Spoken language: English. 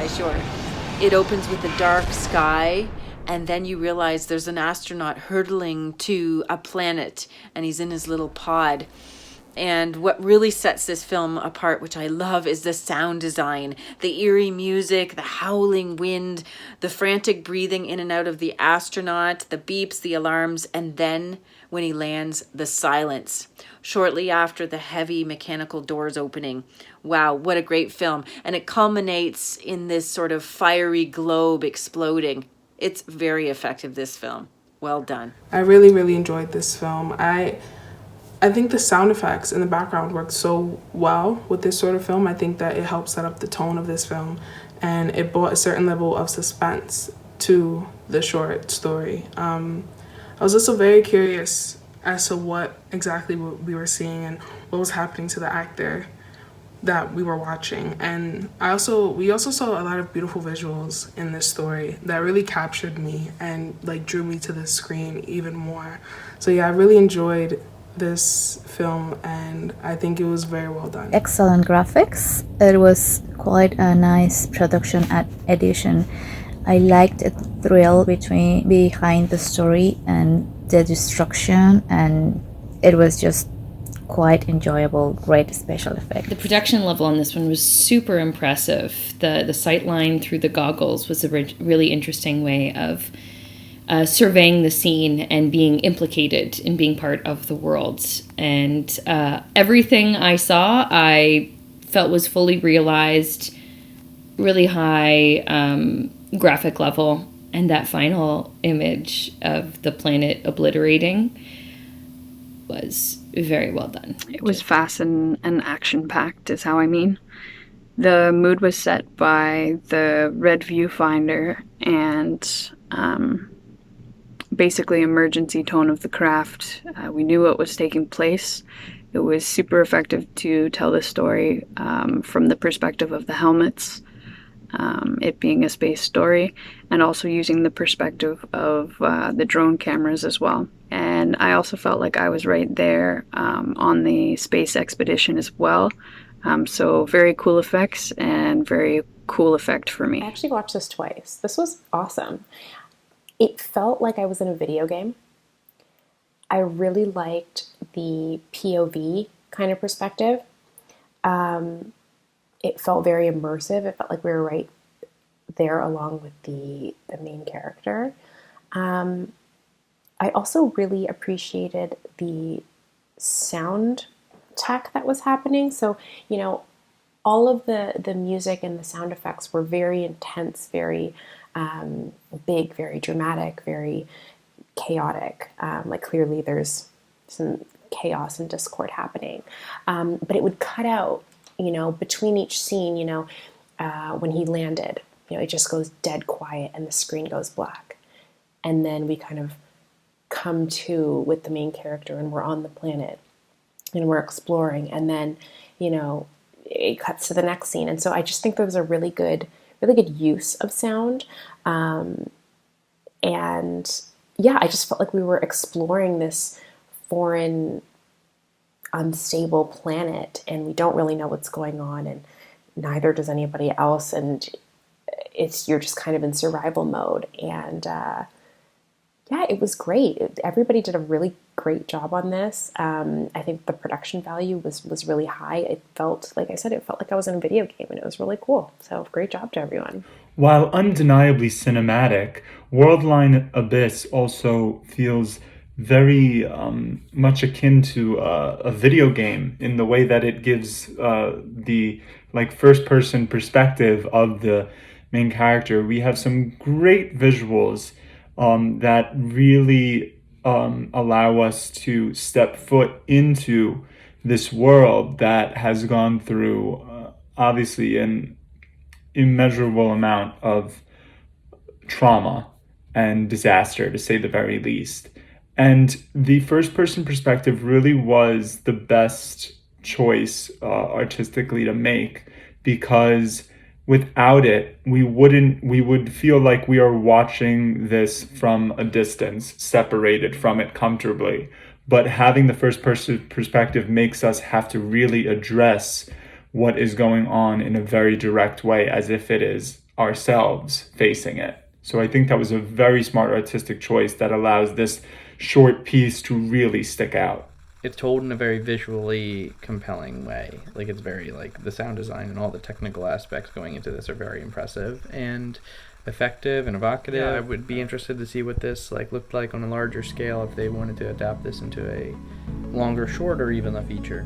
Sci-Fi short. It opens with a dark sky, and then you realize there's an astronaut hurtling to a planet, and he's in his little pod. And what really sets this film apart, which I love, is the sound design. The eerie music, the howling wind, the frantic breathing in and out of the astronaut, the beeps, the alarms, and then when he lands, the silence. Shortly after the heavy mechanical doors opening. Wow, what a great film. And it culminates in this sort of fiery globe exploding. It's very effective, this film. Well done. I really, really enjoyed this film. I think the sound effects in the background work so well with this sort of film. I think that it helps set up the tone of this film, and it brought a certain level of suspense to the short story. I was also very curious as to what exactly we were seeing and what was happening to the actor that we were watching. And we also saw a lot of beautiful visuals in this story that really captured me and like drew me to the screen even more. So yeah, I really enjoyed this film, and I think it was very well done. Excellent graphics. It was quite a nice production addition. I liked the thrill behind the story and the destruction, and it was just quite enjoyable. Great special effect. The production level on this one was super impressive. The sight line through the goggles was a really interesting way of surveying the scene and being implicated in being part of the world. And everything I saw, I felt was fully realized, really high graphic level. And that final image of the planet obliterating was very well done. It was fast and action-packed is how I mean. The mood was set by the red viewfinder and basically emergency tone of the craft. We knew what was taking place. It was super effective to tell the story from the perspective of the helmets, it being a space story, and also using the perspective of the drone cameras as well. And I also felt like I was right there on the space expedition as well. So very cool effects and very cool effect for me. I actually watched this twice. This was awesome. It felt like I was in a video game. I really liked the POV kind of perspective. It felt very immersive. It felt like we were right there along with the main character. I also really appreciated the sound tech that was happening. So, you know, all of the music and the sound effects were very intense, very big, very dramatic, very chaotic. Like clearly there's some chaos and discord happening. But it would cut out, you know, between each scene, you know, when he landed, you know, it just goes dead quiet and the screen goes black. And then we kind of come to with the main character and we're on the planet and we're exploring. And then, you know, it cuts to the next scene. And so I just think there was a really good use of sound. And yeah, I just felt like we were exploring this foreign, unstable planet and we don't really know what's going on and neither does anybody else. And you're just kind of in survival mode. And yeah, it was great. Everybody did a really great job on this. I think the production value was really high. It felt, like I said, it felt like I was in a video game and it was really cool. So great job to everyone. While undeniably cinematic, Worldline Abyss also feels very much akin to a video game in the way that it gives the like first-person perspective of the main character. We have some great visuals that really allow us to step foot into this world that has gone through obviously an immeasurable amount of trauma and disaster, to say the very least. And the first-person perspective really was the best choice artistically to make, because without it, we would feel like we are watching this from a distance, separated from it comfortably. But having the first-person perspective makes us have to really address what is going on in a very direct way, as if it is ourselves facing it. So I think that was a very smart artistic choice that allows this short piece to really stick out. It's told in a very visually compelling way. Like, it's very, like, the sound design and all the technical aspects going into this are very impressive and effective and evocative. Yeah, I would be interested to see what this, like, looked like on a larger scale if they wanted to adapt this into a longer short or even a feature.